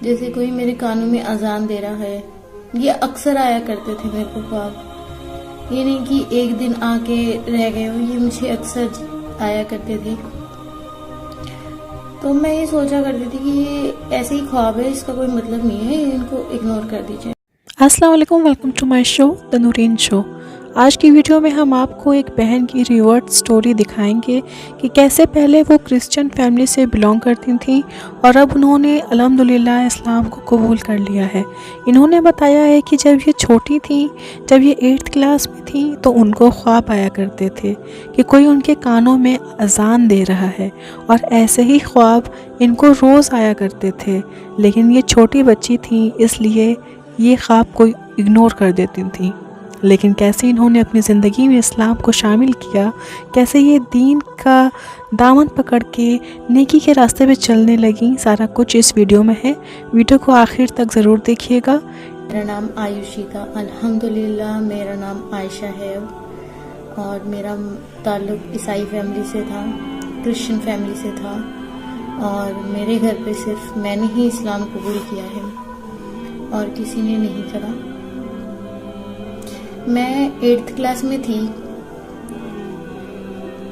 जैसे कोई मेरे कानों में अजान दे रहा है। ये अक्सर आया करते थे मेरे को ख्वाब। ये नहीं कि एक दिन आके रह गए हो, ये मुझे अक्सर आया करते थे। तो मैं ये सोचा करती थी कि ये ऐसे ही ख्वाब है, इसका कोई मतलब नहीं है, इनको इग्नोर कर दीजिए। अस्सलाम वालेकुम, welcome to my show the Noreen show. आज की वीडियो में हम आपको एक बहन की रिवर्ट स्टोरी दिखाएंगे कि कैसे पहले वो क्रिश्चियन फैमिली से बिलोंग करती थी और अब उन्होंने अल्हम्दुलिल्लाह इस्लाम को कबूल कर लिया है। इन्होंने बताया है कि जब ये छोटी थी, जब ये 8th क्लास में थी, तो उनको ख्वाब आया करते थे कि कोई उनके कानों में अजान दे रहा है और ऐसे ही ख्वाब इनको रोज़ आया करते थे। लेकिन ये छोटी बच्ची थी, इसलिए ये ख्वाब को इग्नोर कर देती थी। लेकिन कैसे इन्होंने अपनी ज़िंदगी में इस्लाम को शामिल किया, कैसे ये दीन का दामन पकड़ के नेकी के रास्ते पे चलने लगी, सारा कुछ इस वीडियो में है। वीडियो को आखिर तक ज़रूर देखिएगा। मेरा नाम आयुषी था। अल्हम्दुलिल्लाह मेरा नाम आयशा है और मेरा ताल्लुक़ ईसाई फैमिली से था, क्रिश्चियन फैमिली से था और मेरे घर पे सिर्फ मैंने ही इस्लाम कबूल किया है और किसी ने नहीं करा। मैं 8th क्लास में थी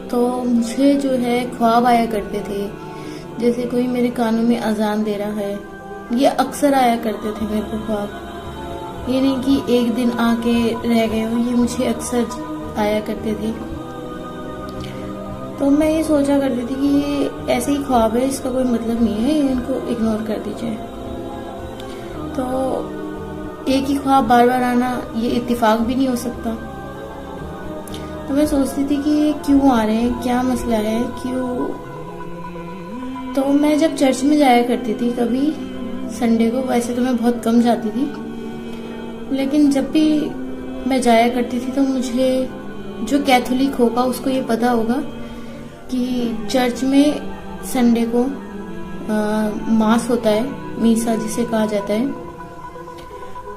तो मुझे जो है ख्वाब आया करते थे, जैसे कोई मेरे कानों में अजान दे रहा है। ये अक्सर आया करते थे मेरे को ख्वाब। ये नहीं कि एक दिन आके रह गए हो, ये मुझे अक्सर आया करते थे। तो मैं ये सोचा करती थी कि ये ऐसे ही ख्वाब है, इसका कोई मतलब नहीं है, इनको इग्नोर कर दीजिए। तो एक ही ख्वाब बार बार आना ये इत्तेफाक भी नहीं हो सकता। तो मैं सोचती थी कि ये क्यों आ रहे हैं, क्या मसला है, क्यों। तो मैं जब चर्च में जाया करती थी कभी संडे को, वैसे तो मैं बहुत कम जाती थी, लेकिन जब भी मैं जाया करती थी तो मुझे, जो कैथोलिक होगा उसको ये पता होगा कि चर्च में संडे को मास होता है, मीसा जिसे कहा जाता है।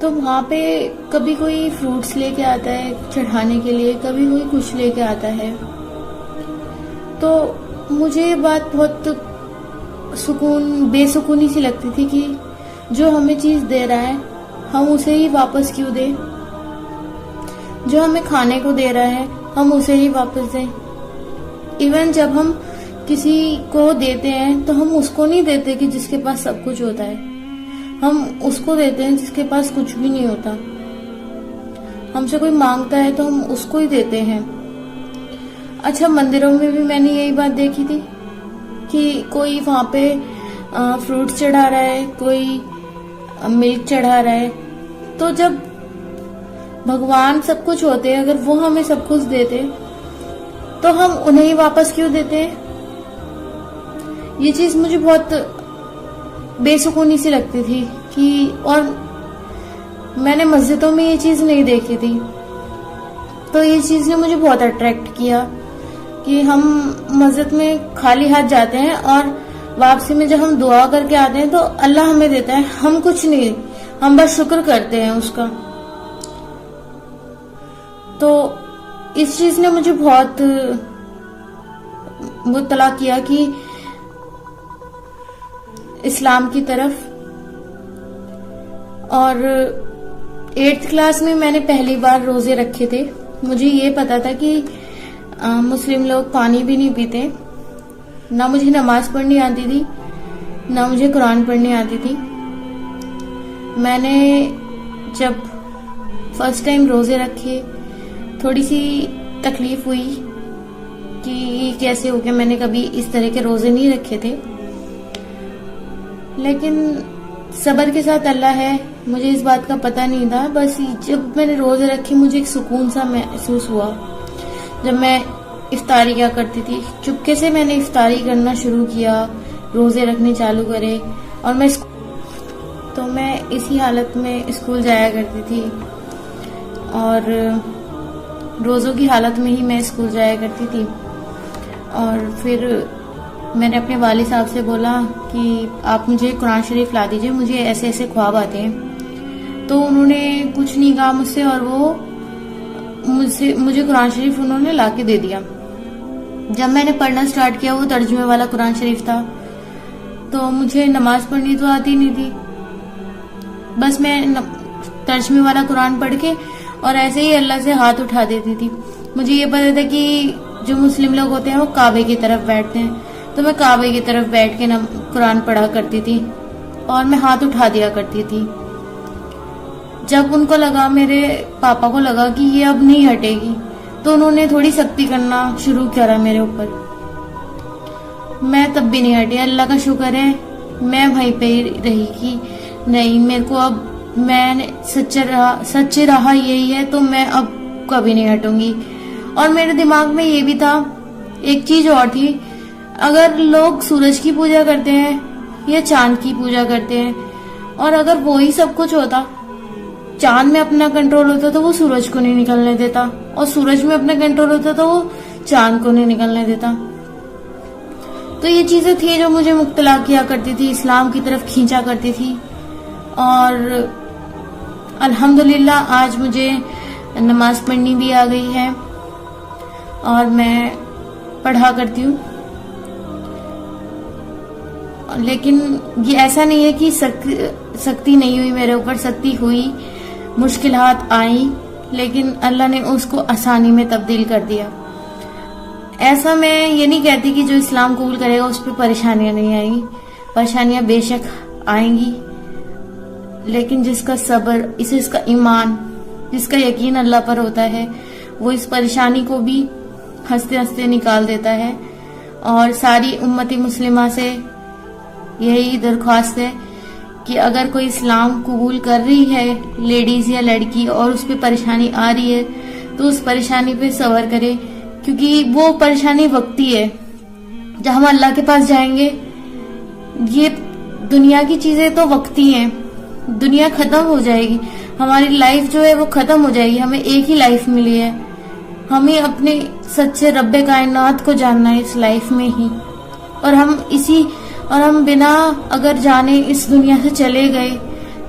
तो वहाँ पे कभी कोई फ्रूट्स लेके आता है चढ़ाने के लिए, कभी कोई कुछ लेके आता है। तो मुझे ये बात बहुत बेसुकूनी सी लगती थी कि जो हमें चीज दे रहा है हम उसे ही वापस क्यों दें, जो हमें खाने को दे रहा है हम उसे ही वापस दें। इवन जब हम किसी को देते हैं तो हम उसको नहीं देते कि जिसके पास सब कुछ होता है, हम उसको देते हैं जिसके पास कुछ भी नहीं होता। हमसे कोई मांगता है तो हम उसको ही देते हैं। अच्छा, मंदिरों में भी मैंने यही बात देखी थी कि कोई वहां पे फ्रूट्स चढ़ा रहा है, कोई मिल्क चढ़ा रहा है। तो जब भगवान सब कुछ होते हैं, अगर वो हमें सब कुछ देते तो हम उन्हें ही वापस क्यों देते हैं। ये चीज मुझे बहुत बेसुकूनी सी लगती थी कि, और मैंने मस्जिदों में ये चीज नहीं देखी थी। तो ये चीज ने मुझे बहुत अट्रैक्ट किया कि हम मस्जिद में खाली हाथ जाते हैं और वापसी में जब हम दुआ करके आते हैं तो अल्लाह हमें देता है, हम कुछ नहीं, हम बस शुक्र करते हैं उसका। तो इस चीज ने मुझे बहुत मुतला किया कि इस्लाम की तरफ। और 8th क्लास में मैंने पहली बार रोजे रखे थे। मुझे ये पता था कि मुस्लिम लोग पानी भी नहीं पीते। ना मुझे नमाज पढ़नी आती थी, ना मुझे कुरान पढ़नी आती थी। मैंने जब फर्स्ट टाइम रोजे रखे, थोड़ी सी तकलीफ हुई कि ये कैसे हो गया, मैंने कभी इस तरह के रोजे नहीं रखे थे। लेकिन सब्र के साथ अल्लाह है, मुझे इस बात का पता नहीं था। बस जब मैंने रोजे रखे मुझे एक सुकून सा महसूस हुआ। जब मैं इफ्तारी क्या करती थी, चुपके से मैंने इफ्तारी करना शुरू किया, रोजे रखने चालू करे और मैं इसी हालत में स्कूल जाया करती थी और रोजों की हालत में ही मैं स्कूल जाया करती थी। और फिर मैंने अपने वालिद साहब से बोला कि आप मुझे कुरान शरीफ ला दीजिए, मुझे ऐसे ऐसे ख्वाब आते हैं। तो उन्होंने कुछ नहीं कहा मुझसे और वो मुझे कुरान शरीफ उन्होंने ला के दे दिया। जब मैंने पढ़ना स्टार्ट किया वो तर्जुमे वाला कुरान शरीफ था। तो मुझे नमाज पढ़नी तो आती नहीं थी, बस मैं तर्जमे वाला कुरान पढ़ के और ऐसे ही अल्लाह से हाथ उठा देती थी। मुझे ये पता था कि जो मुस्लिम लोग होते हैं वो काबे की तरफ बैठते हैं, तो मैं काबे की तरफ बैठ के कुरान पढ़ा करती थी और मैं हाथ उठा दिया करती थी। जब उनको लगा, मेरे पापा को लगा कि ये अब नहीं हटेगी, तो उन्होंने थोड़ी सख्ती करना शुरू करा मेरे ऊपर। मैं तब भी नहीं हटी। अल्लाह का शुक्र है मैं वहीं पे ही रही कि नहीं, मेरे को अब मैंने सच्चे रहा यही है, तो मैं अब कभी नहीं हटूंगी। और मेरे दिमाग में ये भी था, एक चीज और थी, अगर लोग सूरज की पूजा करते हैं या चांद की पूजा करते हैं, और अगर वो ही सब कुछ होता, चांद में अपना कंट्रोल होता तो वो सूरज को नहीं निकलने देता, और सूरज में अपना कंट्रोल होता तो वो चांद को नहीं निकलने देता। तो ये चीजें थी जो मुझे मुब्तला किया करती थी, इस्लाम की तरफ खींचा करती थी। और अल्हम्दुलिल्लाह आज मुझे नमाज पढ़नी भी आ गई है और मैं पढ़ा करती हूँ। लेकिन ये ऐसा नहीं है कि सख्ती नहीं हुई मेरे ऊपर, सख्ती हुई, मुश्किलात आई, लेकिन अल्लाह ने उसको आसानी में तब्दील कर दिया। ऐसा मैं ये नहीं कहती कि जो इस्लाम कबूल करेगा उस पर परेशानियां नहीं आएंगी, परेशानियां बेशक आएंगी, लेकिन जिसका सब्र, जिसका ईमान, जिसका यकीन अल्लाह पर होता है, वो इस परेशानी को भी हंसते हंसते निकाल देता है। और सारी उम्मती मुस्लिमा से यही दरख्वास्त है कि अगर कोई इस्लाम कबूल कर रही है, लेडीज या लड़की, और उस पर परेशानी आ रही है, तो उस परेशानी पे सब्र करे, क्योंकि वो परेशानी वक्ती है। जब हम अल्लाह के पास जाएंगे, ये दुनिया की चीजें तो वक्ती हैं, दुनिया खत्म हो जाएगी, हमारी लाइफ जो है वो खत्म हो जाएगी। हमें एक ही लाइफ मिली है, हमें अपने सच्चे रब्बे कायनात को जानना है इस लाइफ में ही। और हम बिना अगर जाने इस दुनिया से चले गए,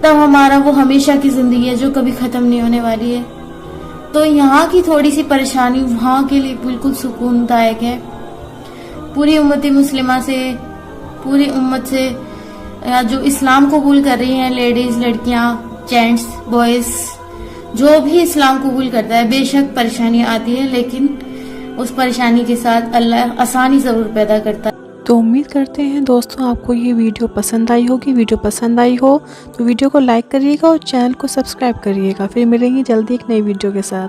तब हमारा वो हमेशा की जिंदगी है जो कभी खत्म नहीं होने वाली है। तो यहाँ की थोड़ी सी परेशानी वहाँ के लिए बिल्कुल सुकूनदायक है। पूरी उम्मती मुस्लिमा से, पूरी उम्मत से, या जो इस्लाम कबूल कर रही हैं, लेडीज, लड़कियां, जेंट्स, बॉयज, जो भी इस्लाम कबूल करता है, बेशक परेशानी आती है, लेकिन उस परेशानी के साथ अल्लाह आसानी जरूर पैदा करता है। तो उम्मीद करते हैं दोस्तों आपको ये वीडियो पसंद आई होगी। वीडियो पसंद आई हो तो वीडियो को लाइक करिएगा और चैनल को सब्सक्राइब करिएगा। फिर मिलेंगे जल्दी एक नई वीडियो के साथ।